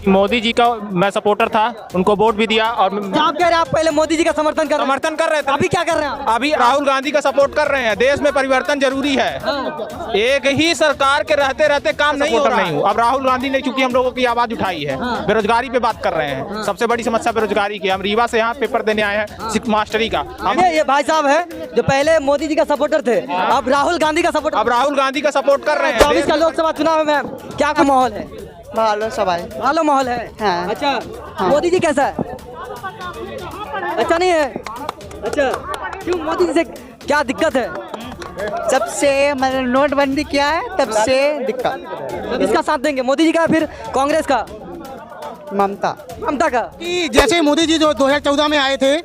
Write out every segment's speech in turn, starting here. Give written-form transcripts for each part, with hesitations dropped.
मोदी जी का मैं सपोर्टर था, उनको वोट भी दिया। और आप कह रहे हैं आप पहले मोदी जी का समर्थन कर रहे थे। अभी क्या कर रहे हैं आप? अभी राहुल गांधी का सपोर्ट कर रहे हैं। देश में परिवर्तन जरूरी है। एक ही सरकार के रहते रहते काम नहीं हो रहा है। अब राहुल गांधी ने चूंकि हम लोगों की आवाज उठाई है, बेरोजगारी पे बात कर रहे हैं। सबसे बड़ी समस्या बेरोजगारी की। हम रीवा से यहाँ पेपर देने आए हैं मास्टरी का। ये भाई साहब है जो पहले मोदी जी का सपोर्टर थे, अब राहुल गांधी का सपोर्ट कर रहे हैं। 24 का लोकसभा चुनाव में क्या माहौल है? भालो माहौल है। हाँ। अच्छा, मोदी जी कैसा है? अच्छा नहीं है। अच्छा, क्यों मोदी जी से क्या दिक्कत है? जब से मतलब नोटबंदी किया है तब से दिक्कत। तो किसका साथ देंगे, मोदी जी का फिर कांग्रेस का? ममता का। कि जैसे मोदी जी जो 2014 में आए थे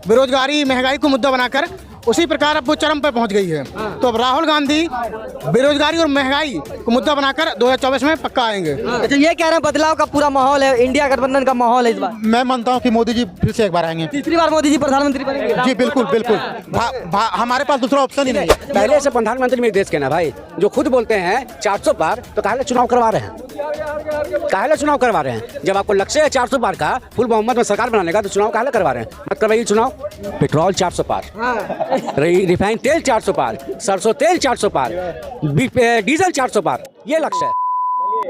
बेरोजगारी महंगाई को मुद्दा बनाकर, उसी प्रकार अब वो चरम पर पहुंच गई है। तो अब राहुल गांधी बेरोजगारी और महंगाई को मुद्दा बनाकर 2024 में पक्का आएंगे। अच्छा, ये कह रहे हैं बदलाव का पूरा माहौल है, इंडिया गठबंधन का माहौल है इस बार। मैं मानता हूं कि मोदी जी फिर से एक बार आएंगे। तीसरी बार मोदी जी प्रधानमंत्री बनेंगे? जी बिल्कुल बिल्कुल। हमारे पास दूसरा ऑप्शन ही नहीं है। पहले से प्रधानमंत्री मेरे देश के ना भाई, जो खुद बोलते हैं 400 पार, तो काहे चुनाव करवा रहे हैं? काहे चुनाव करवा रहे हैं? जब आपको लक्ष्य है 400 पार का, फुल बहुमत में सरकार बनाने का, तो चुनाव काहे करवा रहे हैं? मत करवाइए चुनाव। पेट्रोल 400 पार, रिफाइंड तेल 400 पार, सरसों तेल 400 पार, डीजल 400 पार, ये लक्ष्य है।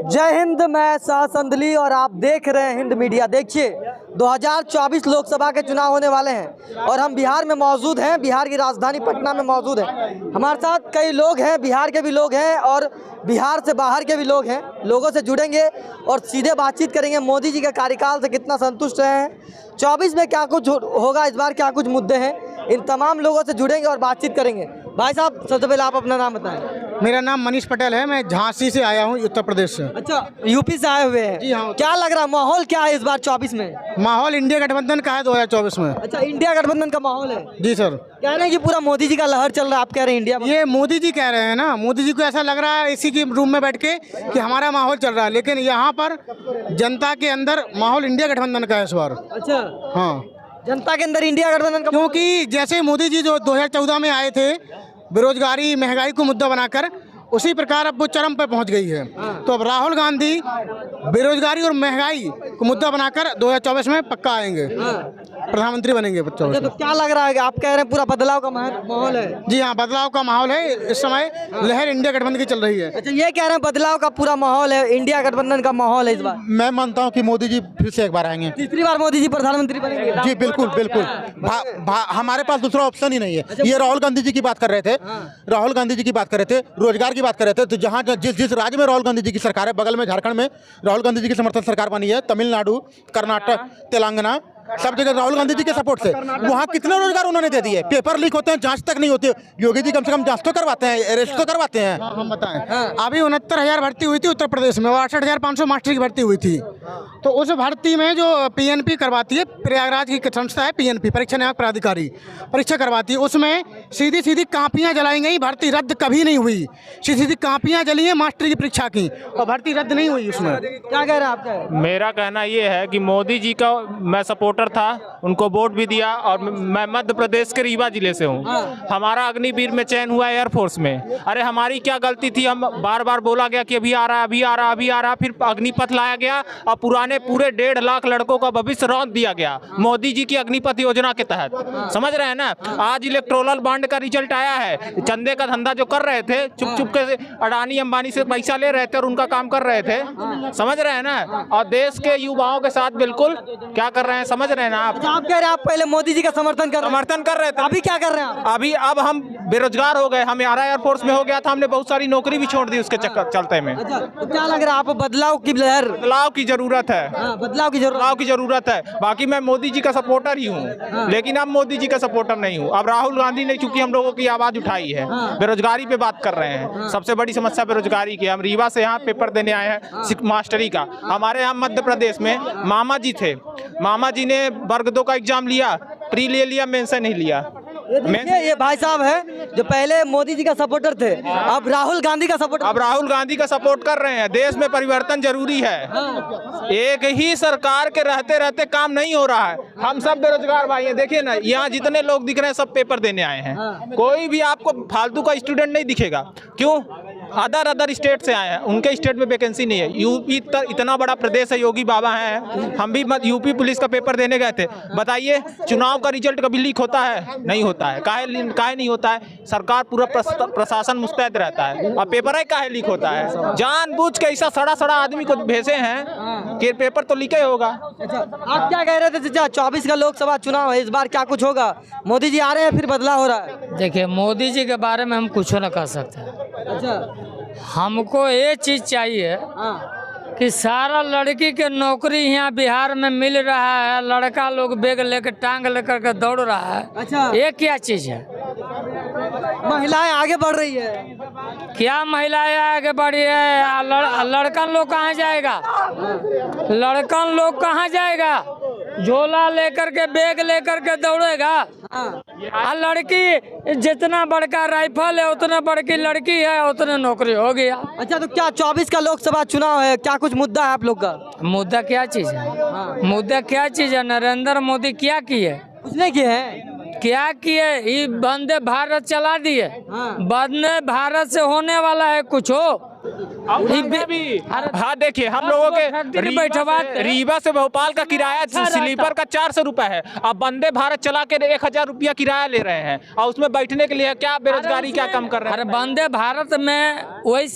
जय हिंद, मैं संदली और आप देख रहे हैं हिंद मीडिया। देखिए 2024 लोकसभा के चुनाव होने वाले हैं और हम बिहार में मौजूद हैं, बिहार की राजधानी पटना में मौजूद हैं। हमारे साथ कई लोग हैं, बिहार के भी लोग हैं और बिहार से बाहर के भी लोग हैं। लोगों से जुड़ेंगे और सीधे बातचीत करेंगे, मोदी जी के कार्यकाल से कितना संतुष्ट रहे हैं, 24 में क्या कुछ होगा, इस बार क्या कुछ मुद्दे हैं, इन तमाम लोगों से जुड़ेंगे और बातचीत करेंगे। भाई साहब, सबसे पहले आप अपना नाम बताएं। मेरा नाम मनीष पटेल है, मैं झांसी से आया हूँ, उत्तर प्रदेश से। अच्छा, यूपी से आए हुए हैं? जी हाँ। क्या लग रहा है, माहौल क्या है इस बार 24 में? माहौल इंडिया गठबंधन का है 2024 में। अच्छा, इंडिया गठबंधन का माहौल है? जी सर। कह रहे हैं कि पूरा मोदी जी का लहर चल रहा है, आप कह रहे हैं इंडिया में? ये मोदी जी कह रहे हैं ना, मोदी जी को ऐसा लग रहा है इसी की रूम में बैठ के कि हमारा माहौल चल रहा है, लेकिन यहाँ पर जनता के अंदर माहौल इंडिया गठबंधन का है इस बार। अच्छा, हाँ, जनता के अंदर इंडिया गठबंधन का, क्योंकि जैसे मोदी जी जो 2014 में आए थे बेरोजगारी महंगाई को मुद्दा बनाकर, उसी प्रकार अब वो चरम पर पहुंच गई है। तो अब राहुल गांधी बेरोजगारी और महंगाई को मुद्दा बनाकर 2024 में पक्का आएंगे, प्रधानमंत्री बनेंगे 2024 तो क्या लग रहा है कि आप कह रहे हैं पूरा बदलाव का माहौल है? जी हाँ, बदलाव का माहौल है इस समय, लहर इंडिया गठबंधन की चल रही है। अच्छा, ये कह रहे हैं बदलाव का पूरा माहौल है, इंडिया गठबंधन का माहौल है इस बार? मैं मानता हूँ कि मोदी जी फिर से एक बार आएंगे। तीसरी बार मोदी जी प्रधानमंत्री बनेंगे? जी बिल्कुल बिल्कुल। हमारे पास दूसरा ऑप्शन ही नहीं है। ये राहुल गांधी जी की बात कर रहे थे, राहुल गांधी जी की बात कर रहे थे, रोजगार की बात कर रहे थे। तो जहाँ जिस राज्य में राहुल गांधी जी की सरकार है, बगल में झारखंड में राहुल गांधी जी की समर्थन सरकार बनी है, तमिलनाडु, कर्नाटक, तेलंगाना, सब जगह राहुल गांधी जी के सपोर्ट से वहाँ कितने रोजगार उन्होंने दे दिए। पेपर लीक होते हैं, जांच तक नहीं होती। योगी जी कम से कम जांच तो करवाते हैं, अरेस्ट तो करवाते हैं। हम बताएं, अभी 69,000 भर्ती हुई थी उत्तर प्रदेश में, 68,500 मास्टर की भर्ती हुई थी। तो उस भर्ती में जो PNP करवाती है, प्रयागराज की संस्था है PNP, परीक्षा नियामक प्राधिकारी, परीक्षा करवाती है, उसमें सीधी सीधी कापियाँ जलाई गई, भर्ती रद्द कभी नहीं हुई। सीधी सीधी कापियाँ जली हैं मास्टर की परीक्षा की और भर्ती रद्द नहीं हुई उसमें। क्या कह रहे हैं आपका? मेरा कहना ये है कि मोदी जी का मैं सपोर्टर था, उनको वोट भी दिया। और मैं मध्य प्रदेश के रीवा जिले से हूँ। हमारा अग्निवीर में चयन हुआ एयरफोर्स में। अरे हमारी क्या गलती थी? हम बार बार बोला गया कि अभी आ रहा, अभी आ रहा, अभी आ रहा, फिर अग्निपथ लाया गया और पुराने पूरे 1.5 लाख लड़कों का भविष्य रौंद दिया गया मोदी जी की अग्निपथ योजना के तहत। समझ रहे हैं ना? आज इलेक्टोरल बॉन्ड का रिजल्ट आया है। चंदे का धंधा जो कर रहे थे, चुप चुप के अडानी अंबानी से पैसा ले रहे थे और उनका काम कर रहे थे। समझ रहे हैं ना? और देश के युवाओं के साथ बिल्कुल क्या कर रहे हैं, समझ रहे हैं ना आप? आप कह रहे हैं आप पहले मोदी जी का समर्थन कर रहे थे। अभी क्या कर रहे हैं आप? अब हम बेरोजगार हो गए। हमारा एयरफोर्स में हो गया था, हमने बहुत सारी नौकरी भी छोड़ दी उसके चक्कर चलते में। अच्छा, तो क्या लग रहा है आप बदलाव की लहर? बदलाव की जरूरत है। बदलाव की जरूरत है। बाकी मैं मोदी जी का सपोर्टर ही हूँ, लेकिन अब मोदी जी का सपोर्टर नहीं हूँ। अब राहुल गांधी ने चूंकि हम लोगों की आवाज उठाई है, बेरोजगारी पे बात कर रहे हैं। सबसे बड़ी समस्या बेरोजगारी की। हम रीवा से यहाँ पेपर देने आए हैं मास्टरी का। हमारे यहाँ मध्य प्रदेश में मामा जी थे, मामा जी ने वर्ग 2 का एग्जाम लिया, प्री ले लिया, मेंस नहीं लिया। ये भाई साहब है जो पहले मोदी जी का सपोर्टर थे, अब राहुल गांधी का सपोर्ट कर रहे हैं। देश में परिवर्तन जरूरी है। एक ही सरकार के रहते रहते काम नहीं हो रहा है। हम सब बेरोजगार भाई हैं। देखिए ना, यहाँ जितने लोग दिख रहे हैं सब पेपर देने आए हैं। कोई भी आपको फालतू का स्टूडेंट नहीं दिखेगा। क्यों? अदर स्टेट से आए हैं, उनके स्टेट में वैकेंसी नहीं है। यूपी इतना बड़ा प्रदेश है, योगी बाबा हैं, हम भी यूपी पुलिस का पेपर देने गए थे। बताइए चुनाव का रिजल्ट कभी लीक होता है? नहीं होता है। काहे नहीं होता है? सरकार पूरा प्रशासन मुस्तैद रहता है और पेपर ही काहे लीक होता है? जानबूझ के ऐसा सड़ा आदमी को भेजे हैं कि पेपर तो लीक ही होगा। आप क्या कह रहे थे चाचा? 24 का लोकसभा चुनाव है, इस बार क्या कुछ होगा? मोदी जी आ रहे हैं, फिर बदलाव हो रहा है। देखिए, मोदी जी के बारे में हम कुछ न कह सकते हैं। अच्छा, हमको ये चीज़ चाहिए कि सारा लड़की के नौकरी यहाँ बिहार में मिल रहा है, लड़का लोग बैग लेकर टांग लेकर के दौड़ रहा है। अच्छा, ये क्या चीज़ है? महिलाएं आगे बढ़ रही है। क्या महिलाएं आगे बढ़ी है? लड़कन लोग कहाँ जाएगा? लड़कन लोग कहाँ जाएगा? झोला लेकर के बैग लेकर के दौड़ेगा। और लड़की जितना बड़का राइफल है उतना बड़की लड़की है, उतने नौकरी हो गया। अच्छा, तो क्या 24 का लोकसभा चुनाव है, क्या कुछ मुद्दा है आप लोग का? मुद्दा क्या चीज़ है? मुद्दा क्या चीज़ है? नरेंद्र मोदी क्या किए? कुछ नहीं किए हैं। क्या किए? ये वंदे भारत चला दिए। वंदे भारत से होने वाला है कुछ हो? हाँ देखिए, हम लोगों के रीवा से भोपाल का किराया स्लीपर का 400 रुपए है। अब वंदे भारत चला के 1000 रुपया किराया ले रहे हैं और उसमें बैठने के लिए क्या बेरोजगारी क्या कम कर रहे हैं? अरे वंदे भारत में वही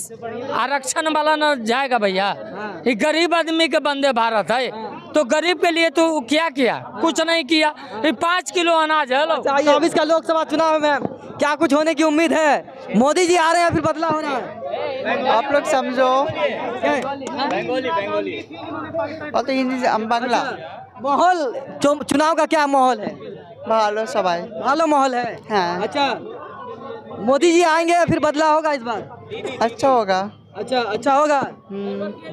आरक्षण वाला न जाएगा भैया। ये गरीब आदमी के वंदे भारत है, तो गरीब के लिए तो क्या किया? कुछ नहीं किया। 5 किलो अनाज है। 24 का लोकसभा चुनाव में क्या कुछ होने की उम्मीद है? मोदी जी आ रहे हैं, फिर बदलाव हो रहा है। आप लोग समझो। और तो हिंदी से बांग्ला। माहौल चुनाव का क्या माहौल है? भालो सबाई। भालो माहौल है। हाँ। अच्छा, मोदी जी आएंगे, फिर बदलाव होगा इस बार? अच्छा होगा। अच्छा होगा।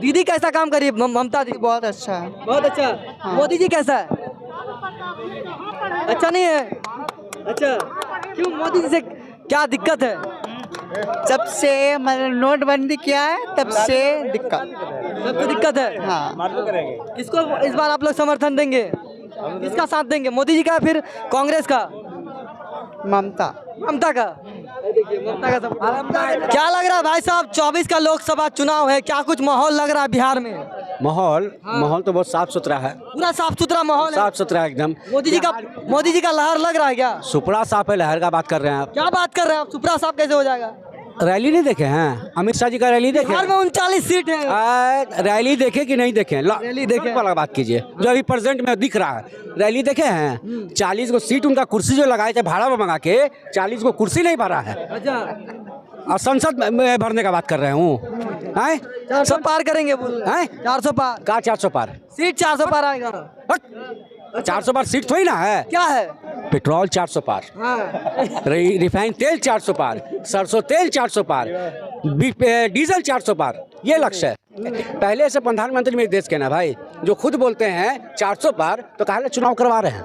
दीदी कैसा काम करी? ममता दी बहुत अच्छा है। बहुत अच्छा। मोदी जी कैसा है? अच्छा नहीं है। अच्छा, क्यों? मोदी जी से क्या दिक्कत है? जब से मतलब नोटबंदी किया है तब से दिक्कत। सबको दिक्कत है। हाँ। किसको इस बार आप लोग समर्थन देंगे? किसका साथ देंगे? मोदी जी का, फिर कांग्रेस का? ममता का? ममता का क्या लग रहा है भाई साहब? 24 का लोकसभा चुनाव है, क्या कुछ माहौल लग रहा है बिहार में? माहौल तो बहुत साफ सुथरा है। पूरा साफ सुथरा माहौल है। साफ सुथरा एकदम। मोदी जी का लहर लग रहा है क्या? सुपड़ा साफ है, लहर का बात कर रहे हैं आप? क्या बात कर रहे हैं आप? सुपड़ा साफ कैसे हो जाएगा? रैली नहीं देखे हैं? अमित शाह जी का रैली देखे? बिहार में 39 सीट है। रैली देखे कि नहीं देखे? रैली देखे वाला बात कीजिए, जो अभी प्रेजेंट में दिख रहा है। रैली देखे हैं? 40 को सीट उनका कुर्सी जो लगाए थे भाड़ा में मंगा के, 40 को कुर्सी नहीं भरा है। अच्छा, और संसद में भरने का बात कर रहे हूँ। 400 पार करेंगे बोल? 400 पार? कहाँ 400 पार? सीट 400 पार आएगा। 400 पार सीट थोड़ी ना है। क्या है? पेट्रोल 400 पार, रिफाइंड तेल 400 पार, सरसों तेल 400 पार, डीजल 400 पार, ये लक्ष्य है। पहले से प्रधानमंत्री मेरे देश के ना भाई, जो खुद बोलते हैं 400 पार, तो काहे चुनाव करवा रहे हैं?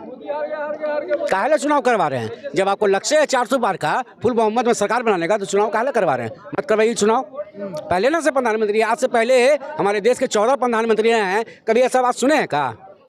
काहे चुनाव करवा रहे हैं? जब आपको लक्ष्य है 400 पार का, फुल बहुमत में सरकार बनाने का, तो चुनाव काहे करवा रहे हैं? मत करवाइए चुनाव। पहले ना से प्रधानमंत्री, आज से पहले हमारे देश के 14 प्रधानमंत्री हैं, कभी ऐसा बात सुने हैं का?